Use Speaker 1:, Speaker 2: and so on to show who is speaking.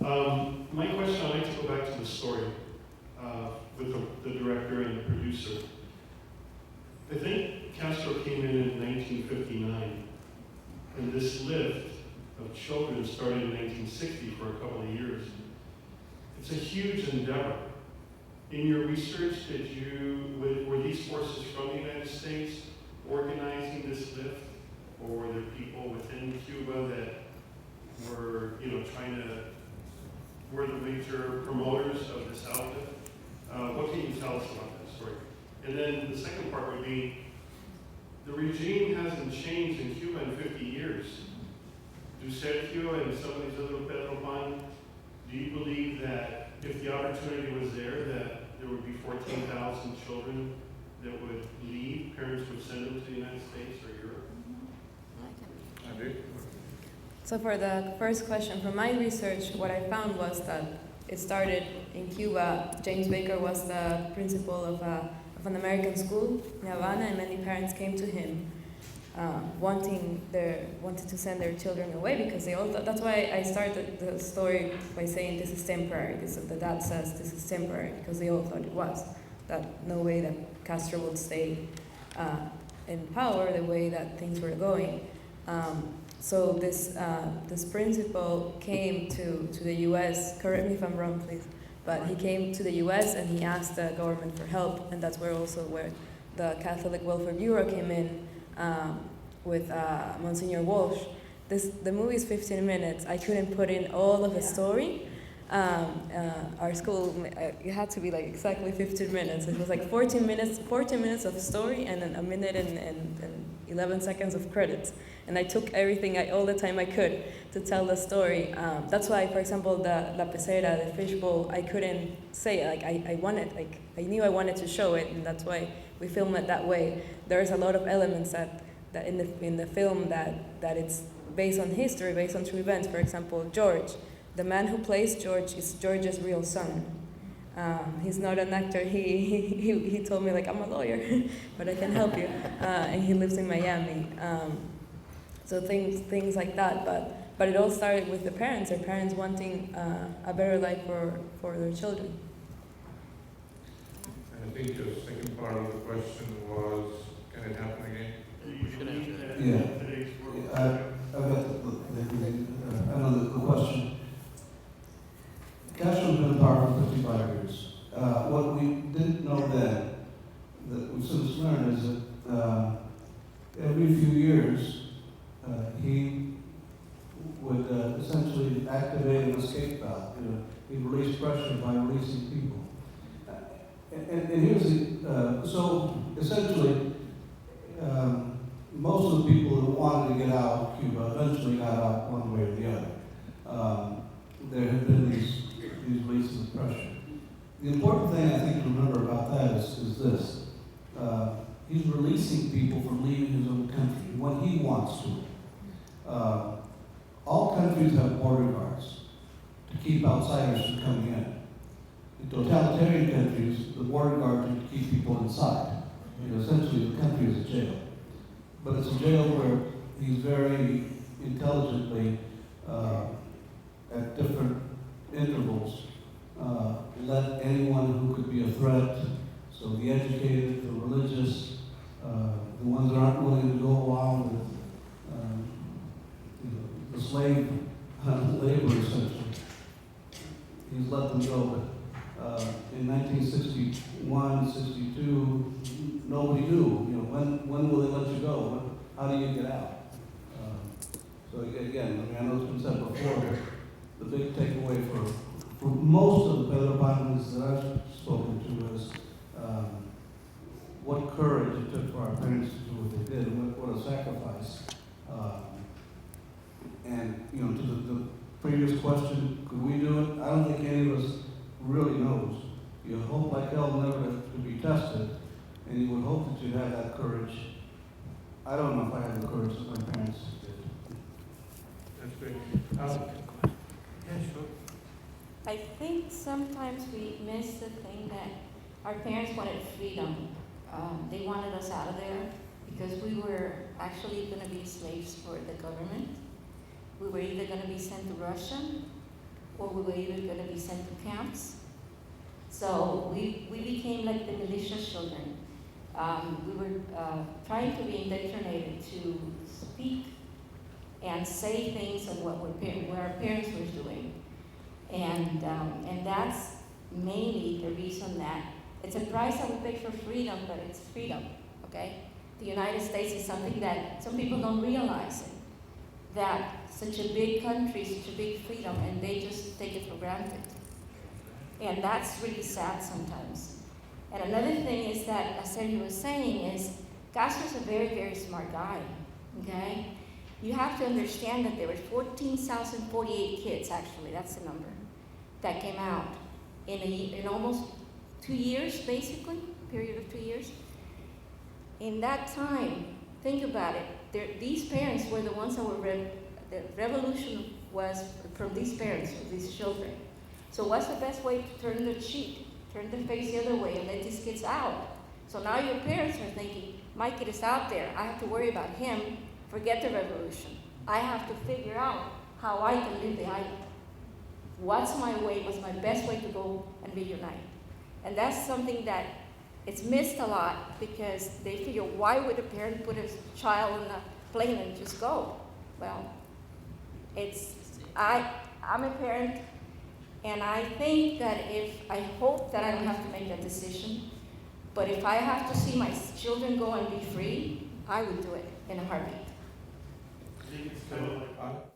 Speaker 1: My question, I'd like to go back to the story with the director and the producer. I think Castro came in 1959, and this lift of children started in 1960 for a couple of years. It's a huge endeavor. In your research, were these forces from the United States organizing this lift, or were there people within Cuba that were, were the major promoters of this outlet? What can you tell us about that story? And then the second part would be, the regime hasn't changed in Cuba in 50 years. Do Sergio and some of these other Pedro Pan, do you believe that if the opportunity was there, that there would be 14,000 children that would leave, parents would send them to the United States or Europe?
Speaker 2: I do.
Speaker 3: So for the first question, from my research, what I found was that it started in Cuba. James Baker was the principal of an American school in Havana, and many parents came to him wanted to send their children away because they all thought, that's why I started the story by saying this is temporary. The dad says this is temporary because they all thought it was. That no way that Castro would stay in power the way that things were going. So this principal came to the U.S., correct me if I'm wrong, please, but he came to the U.S. and he asked the government for help, and that's where the Catholic Welfare Bureau came in with Monsignor Walsh. The movie is 15 minutes. I couldn't put in all of the story. Our school, it had to be like exactly 15 minutes. It was like 14 minutes of story and then a minute and 11 seconds of credits. And I took all the time I could to tell the story. That's why, for example, the La Pecera, the fishbowl, I couldn't say it. I knew I wanted to show it, and that's why we film it that way. There's a lot of elements that in the film that it's based on history, based on true events. For example, George. The man who plays George is George's real son. He's not an actor. He told me, like, I'm a lawyer, but I can help you. And he lives in Miami. So things like that. But it all started with the parents. Their parents wanting a better life for their children.
Speaker 2: I think the second part of the question was, can it happen again?
Speaker 4: Yeah. I've got the question. Castro's been in power for 55 years. What we didn't know then, that we've since learned, is that every few years he would essentially activate an escape valve. He'd release pressure by releasing people. And here's so essentially, most of the people who wanted to get out of Cuba eventually got out one way or the other. There have been these releases of pressure. The important thing I think to remember about that is this. He's releasing people from leaving his own country when he wants to. All countries have border guards to keep outsiders from coming in. In totalitarian countries, the border guards are to keep people inside. Essentially, the country is a jail. But it's a jail where he's very intelligently, at different intervals, let anyone who could be a threat, so the educated, the religious, the ones that aren't willing to go along with the slave labor, essentially, he's let them go. But in 1961, 62, nobody knew. When will they let you go? How do you get out? So again, I know it's been said before, but the big takeaway for most of the Pedro Panes that I've spoken to is what courage it took for our parents to do what they did, and what a sacrifice. And to the previous question, could we do it? I don't think any of us really knows. You hope like hell never to be tested, and you would hope that you'd have that courage. I don't know if I had the courage that my parents did.
Speaker 2: That's great.
Speaker 5: Yeah, sure.
Speaker 6: I think sometimes we miss the thing that our parents wanted freedom. They wanted us out of there because we were actually going to be slaves for the government. We were either going to be sent to Russia or we were either going to be sent to camps. So we became like the militia children. We were trying to be indoctrinated to speak and say things of what our parents were doing. And that's mainly the reason that it's a price that we pay for freedom, but it's freedom, okay? The United States is something that some people don't realize it, that such a big country, such a big freedom, and they just take it for granted. And that's really sad sometimes. And another thing is that, as Sergio was saying, is Castro's a very, very smart guy, okay? You have to understand that there were 14,048 kids, actually, that's the number, that came out in almost 2 years, basically, period of 2 years. In that time, think about it, these parents were the ones that were, the revolution was from these parents, from these children. So what's the best way to turn the cheek, turn the face the other way and let these kids out? So now your parents are thinking, my kid is out there, I have to worry about him, forget the revolution. I have to figure out how I can live the island. What's my way, what's my best way to go and reunite? And that's something that it's missed a lot because they figure, why would a parent put a child on a plane and just go? Well, I'm a parent, and I think that I hope that I don't have to make that decision, but if I have to see my children go and be free, I would do it in a heartbeat.
Speaker 1: I think it's kind of like